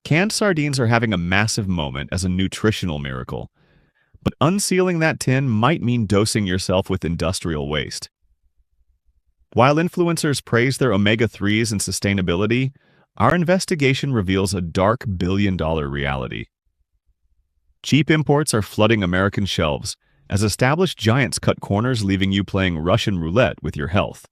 Canned sardines are having a massive moment as a nutritional miracle, but unsealing that tin might mean dosing yourself with industrial waste. While influencers praise their omega-3s and sustainability, our investigation reveals a dark billion-dollar reality. Cheap imports are flooding American shelves as established giants cut corners, leaving you playing Russian roulette with your health.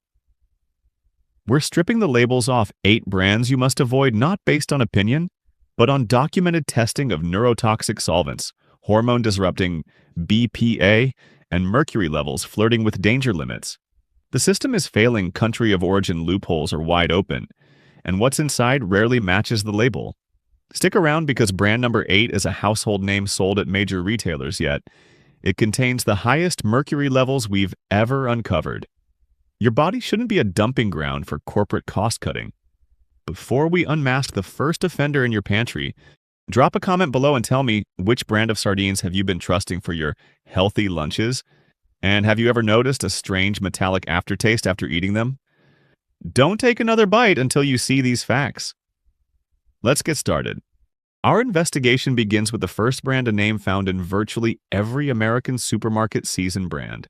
We're stripping the labels off 8 brands you must avoid, not based on opinion, but on documented testing of neurotoxic solvents, hormone-disrupting BPA, and mercury levels flirting with danger limits. The system is failing, country of origin loopholes are wide open, and what's inside rarely matches the label. Stick around because brand number 8 is a household name sold at major retailers, yet it contains the highest mercury levels we've ever uncovered. Your body shouldn't be a dumping ground for corporate cost-cutting. Before we unmask the first offender in your pantry, drop a comment below and tell me which brand of sardines have you been trusting for your healthy lunches? And have you ever noticed a strange metallic aftertaste after eating them? Don't take another bite until you see these facts. Let's get started. Our investigation begins with the first brand, a name found in virtually every American supermarket seasoned brand.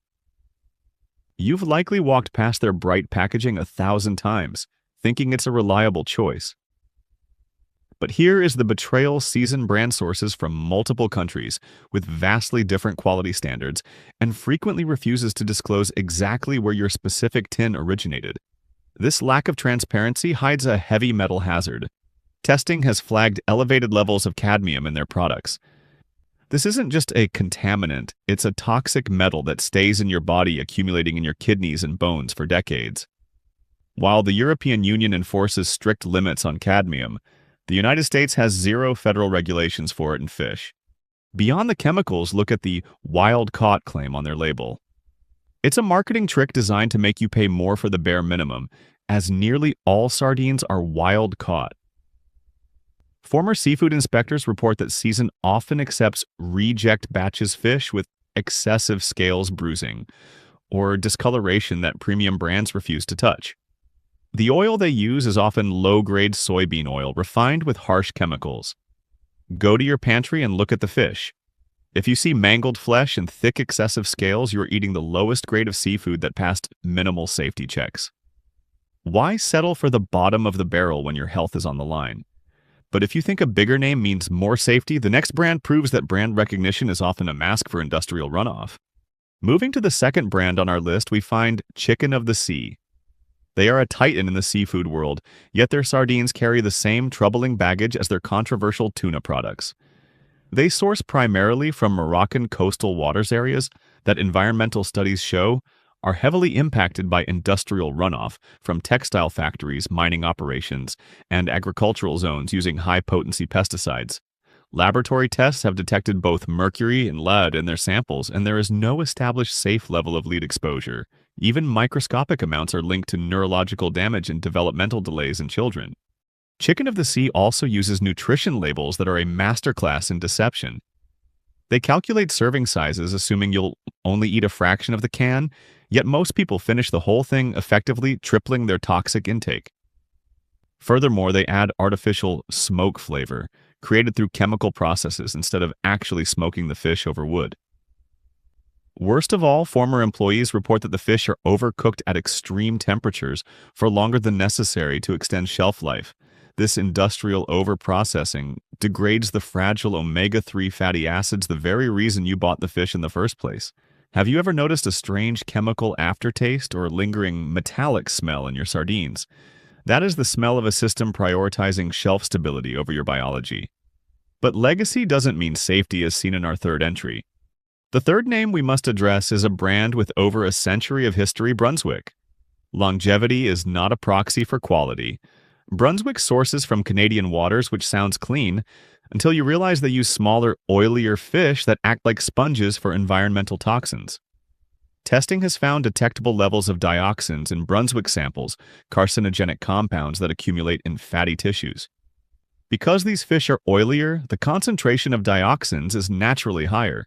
You've likely walked past their bright packaging 1,000 times, thinking it's a reliable choice. But here is the betrayal: seasoned brand sources from multiple countries with vastly different quality standards and frequently refuses to disclose exactly where your specific tin originated. This lack of transparency hides a heavy metal hazard. Testing has flagged elevated levels of cadmium in their products. This isn't just a contaminant, it's a toxic metal that stays in your body, accumulating in your kidneys and bones for decades. While the European Union enforces strict limits on cadmium, the United States has 0 federal regulations for it in fish. Beyond the chemicals, look at the wild-caught claim on their label. It's a marketing trick designed to make you pay more for the bare minimum, as nearly all sardines are wild-caught. Former seafood inspectors report that Season often accepts reject batches fish with excessive scales bruising or discoloration that premium brands refuse to touch. The oil they use is often low-grade soybean oil refined with harsh chemicals. Go to your pantry and look at the fish. If you see mangled flesh and thick excessive scales, you're eating the lowest grade of seafood that passed minimal safety checks. Why settle for the bottom of the barrel when your health is on the line? But if you think a bigger name means more safety, the next brand proves that brand recognition is often a mask for industrial runoff. Moving to the second brand on our list, we find Chicken of the Sea. They are a titan in the seafood world, yet their sardines carry the same troubling baggage as their controversial tuna products. They source primarily from Moroccan coastal waters areas that environmental studies show are heavily impacted by industrial runoff from textile factories, mining operations, and agricultural zones using high-potency pesticides. Laboratory tests have detected both mercury and lead in their samples, and there is no established safe level of lead exposure. Even microscopic amounts are linked to neurological damage and developmental delays in children. Chicken of the Sea also uses nutrition labels that are a masterclass in deception. They calculate serving sizes, assuming you'll only eat a fraction of the can, yet most people finish the whole thing, effectively tripling their toxic intake. Furthermore, they add artificial smoke flavor, created through chemical processes instead of actually smoking the fish over wood. Worst of all, former employees report that the fish are overcooked at extreme temperatures for longer than necessary to extend shelf life. This industrial overprocessing degrades the fragile omega-3 fatty acids, the very reason you bought the fish in the first place. Have you ever noticed a strange chemical aftertaste or lingering metallic smell in your sardines? That is the smell of a system prioritizing shelf stability over your biology. But legacy doesn't mean safety, as seen in our third entry. The third name we must address is a brand with over a century of history, Brunswick. Longevity is not a proxy for quality. Brunswick sources from Canadian waters, which sounds clean, until you realize they use smaller, oilier fish that act like sponges for environmental toxins. Testing has found detectable levels of dioxins in Brunswick samples, carcinogenic compounds that accumulate in fatty tissues. Because these fish are oilier, the concentration of dioxins is naturally higher.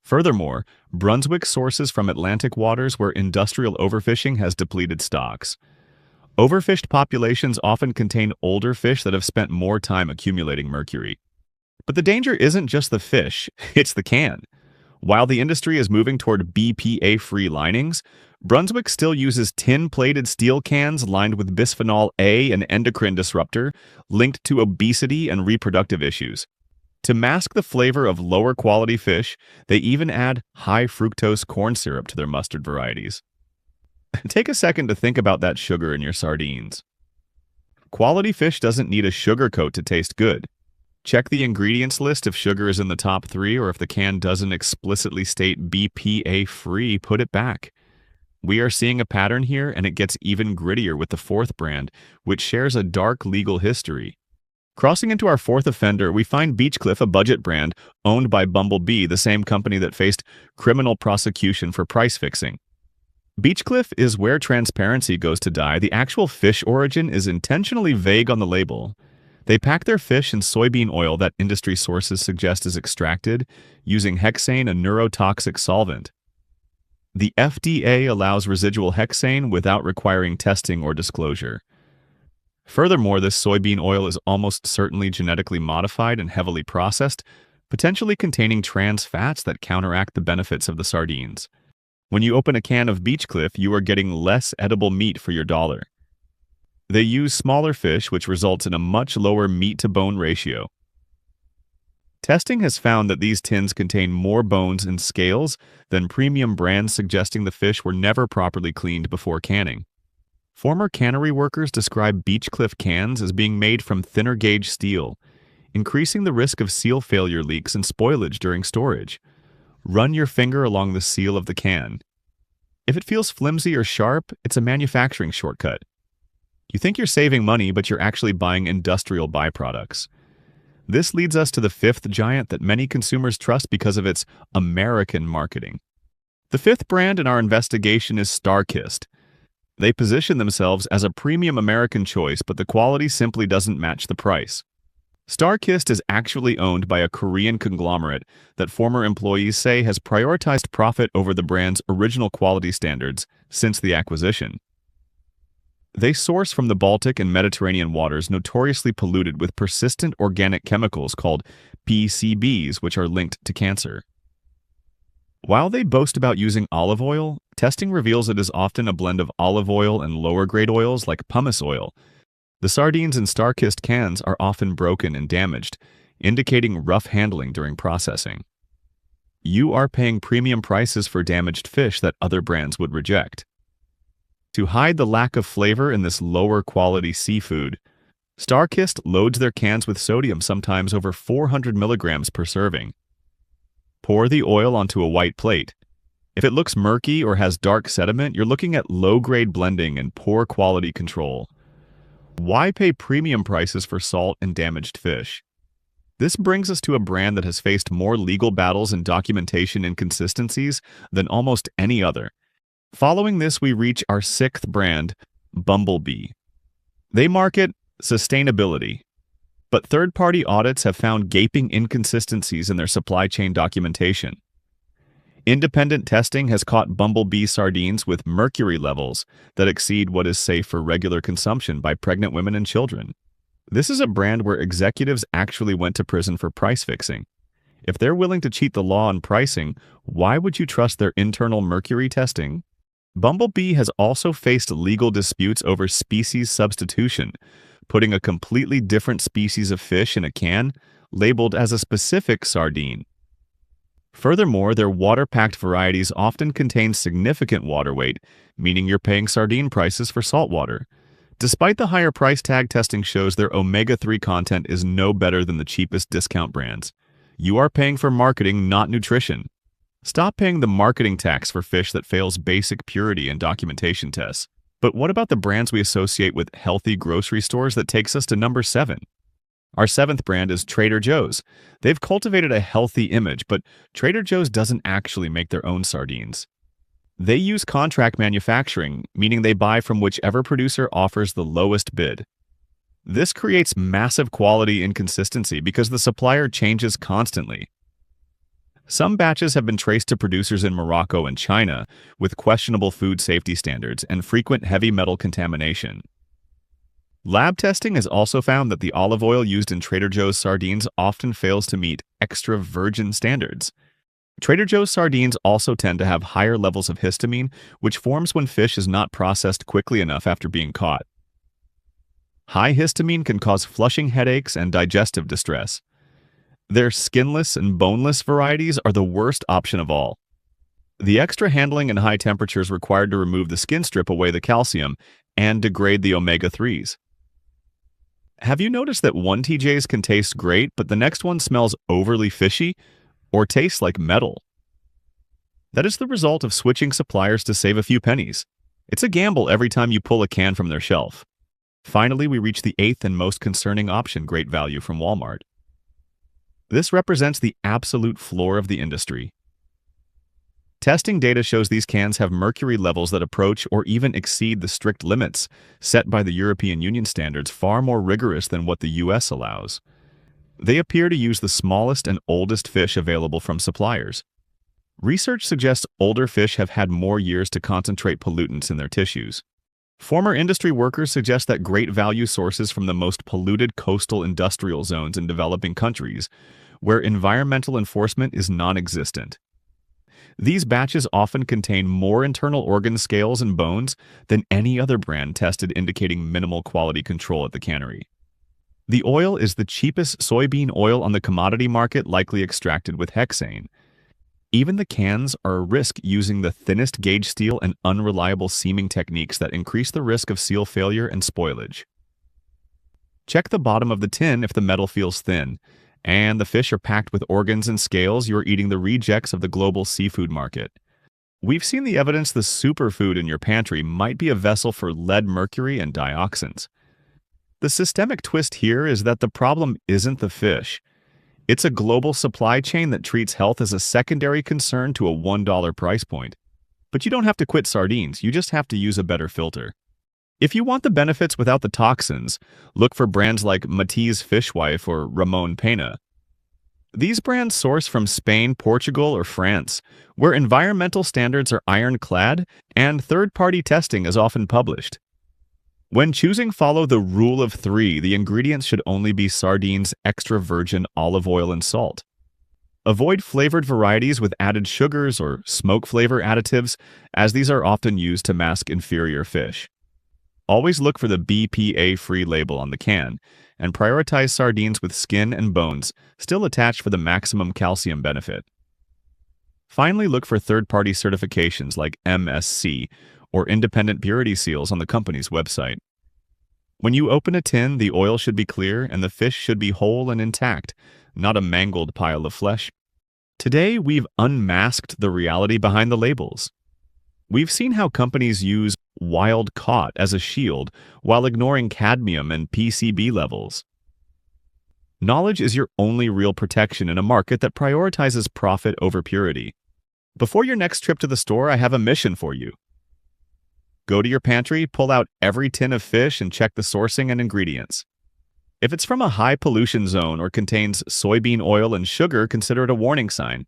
Furthermore, Brunswick sources from Atlantic waters where industrial overfishing has depleted stocks. Overfished populations often contain older fish that have spent more time accumulating mercury. But the danger isn't just the fish, it's the can. While the industry is moving toward BPA-free linings, Brunswick still uses tin-plated steel cans lined with bisphenol A, an endocrine disruptor, linked to obesity and reproductive issues. To mask the flavor of lower-quality fish, they even add high-fructose corn syrup to their mustard varieties. Take a second to think about that sugar in your sardines. Quality fish doesn't need a sugar coat to taste good. Check the ingredients list if sugar is in the top 3, or if the can doesn't explicitly state BPA-free, put it back. We are seeing a pattern here, and it gets even grittier with the 4th brand, which shares a dark legal history. Crossing into our 4th offender, we find Beechcliff, a budget brand owned by Bumblebee, the same company that faced criminal prosecution for price fixing. Beechcliff is where transparency goes to die. The actual fish origin is intentionally vague on the label. They pack their fish in soybean oil that industry sources suggest is extracted using hexane, a neurotoxic solvent. The FDA allows residual hexane without requiring testing or disclosure. Furthermore, this soybean oil is almost certainly genetically modified and heavily processed, potentially containing trans fats that counteract the benefits of the sardines. When you open a can of Beechcliff, you are getting less edible meat for your dollar. They use smaller fish, which results in a much lower meat-to-bone ratio. Testing has found that these tins contain more bones and scales than premium brands, suggesting the fish were never properly cleaned before canning. Former cannery workers describe Beechcliff cans as being made from thinner-gauge steel, increasing the risk of seal failure leaks and spoilage during storage. Run your finger along the seal of the can. If it feels flimsy or sharp, it's a manufacturing shortcut. You think you're saving money, but you're actually buying industrial byproducts. This leads us to the 5th giant that many consumers trust because of its American marketing. The 5th brand in our investigation is StarKist. They position themselves as a premium American choice, but the quality simply doesn't match the price. StarKist is actually owned by a Korean conglomerate that former employees say has prioritized profit over the brand's original quality standards since the acquisition. They source from the Baltic and Mediterranean waters notoriously polluted with persistent organic chemicals called PCBs, which are linked to cancer. While they boast about using olive oil, testing reveals it is often a blend of olive oil and lower-grade oils like pumice oil. The sardines in StarKist cans are often broken and damaged, indicating rough handling during processing. You are paying premium prices for damaged fish that other brands would reject. To hide the lack of flavor in this lower-quality seafood, StarKist loads their cans with sodium, sometimes over 400 milligrams per serving. Pour the oil onto a white plate. If it looks murky or has dark sediment, you're looking at low-grade blending and poor quality control. Why pay premium prices for salt and damaged fish? This brings us to a brand that has faced more legal battles and documentation inconsistencies than almost any other. Following this, we reach our 6th brand, Bumblebee. They market sustainability, but third-party audits have found gaping inconsistencies in their supply chain documentation. Independent testing has caught Bumblebee sardines with mercury levels that exceed what is safe for regular consumption by pregnant women and children. This is a brand where executives actually went to prison for price fixing. If they're willing to cheat the law on pricing, why would you trust their internal mercury testing? Bumblebee has also faced legal disputes over species substitution, putting a completely different species of fish in a can labeled as a specific sardine. Furthermore, their water-packed varieties often contain significant water weight, meaning you're paying sardine prices for saltwater. Despite the higher price tag, testing shows their omega-3 content is no better than the cheapest discount brands. You are paying for marketing, not nutrition. Stop paying the marketing tax for fish that fails basic purity and documentation tests. But what about the brands we associate with healthy grocery stores? That takes us to number 7. Our 7th brand is Trader Joe's. They've cultivated a healthy image, but Trader Joe's doesn't actually make their own sardines. They use contract manufacturing, meaning they buy from whichever producer offers the lowest bid. This creates massive quality inconsistency because the supplier changes constantly. Some batches have been traced to producers in Morocco and China with questionable food safety standards and frequent heavy metal contamination. Lab testing has also found that the olive oil used in Trader Joe's sardines often fails to meet extra virgin standards. Trader Joe's sardines also tend to have higher levels of histamine, which forms when fish is not processed quickly enough after being caught. High histamine can cause flushing headaches and digestive distress. Their skinless and boneless varieties are the worst option of all. The extra handling and high temperatures required to remove the skin strip away the calcium and degrade the omega-3s. Have you noticed that one TJ's can taste great, but the next one smells overly fishy or tastes like metal? That is the result of switching suppliers to save a few pennies. It's a gamble every time you pull a can from their shelf. Finally, we reach the eighth and most concerning option, great value from Walmart. This represents the absolute floor of the industry. Testing data shows these cans have mercury levels that approach or even exceed the strict limits set by the European Union standards, far more rigorous than what the US allows. They appear to use the smallest and oldest fish available from suppliers. Research suggests older fish have had more years to concentrate pollutants in their tissues. Former industry workers suggest that great value sources from the most polluted coastal industrial zones in developing countries, where environmental enforcement is non-existent. These batches often contain more internal organ scales and bones than any other brand tested, indicating minimal quality control at the cannery. The oil is the cheapest soybean oil on the commodity market, likely extracted with hexane. Even the cans are a risk, using the thinnest gauge steel and unreliable seaming techniques that increase the risk of seal failure and spoilage. Check the bottom of the tin if the metal feels thin, and the fish are packed with organs and scales. You're eating the rejects of the global seafood market. We've seen the evidence the superfood in your pantry might be a vessel for lead, mercury, and dioxins. The systemic twist here is that the problem isn't the fish. It's a global supply chain that treats health as a secondary concern to a $1 price point. But you don't have to quit sardines, you just have to use a better filter. If you want the benefits without the toxins, look for brands like Matiz Fishwife or Ramon Pena. These brands source from Spain, Portugal, or France, where environmental standards are ironclad and third-party testing is often published. When choosing, follow the rule of three. The ingredients should only be sardines, extra virgin olive oil, and salt. Avoid flavored varieties with added sugars or smoke flavor additives, as these are often used to mask inferior fish. Always look for the BPA-free label on the can, and prioritize sardines with skin and bones still attached for the maximum calcium benefit. Finally, look for third-party certifications like MSC or independent purity seals on the company's website. When you open a tin, the oil should be clear and the fish should be whole and intact, not a mangled pile of flesh. Today, we've unmasked the reality behind the labels. We've seen how companies use wild caught as a shield while ignoring cadmium and PCB levels. Knowledge is your only real protection in a market that prioritizes profit over purity. Before your next trip to the store, I have a mission for you. Go to your pantry, pull out every tin of fish, and check the sourcing and ingredients. If it's from a high pollution zone or contains soybean oil and sugar, consider it a warning sign.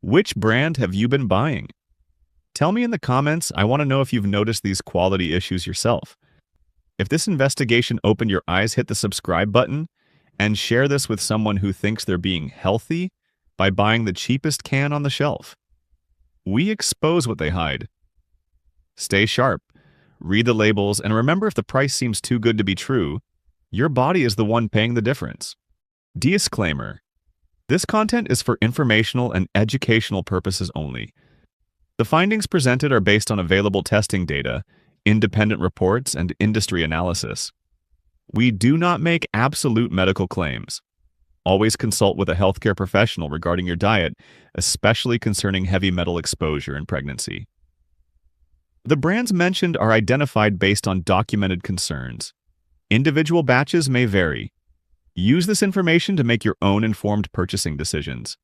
Which brand have you been buying? Tell me in the comments. I want to know if you've noticed these quality issues yourself. If this investigation opened your eyes, hit the subscribe button and share this with someone who thinks they're being healthy by buying the cheapest can on the shelf. We expose what they hide. Stay sharp, read the labels, and remember, if the price seems too good to be true, your body is the one paying the difference. Disclaimer: this content is for informational and educational purposes only. The findings presented are based on available testing data, independent reports, and industry analysis. We do not make absolute medical claims. Always consult with a healthcare professional regarding your diet, especially concerning heavy metal exposure in pregnancy. The brands mentioned are identified based on documented concerns. Individual batches may vary. Use this information to make your own informed purchasing decisions.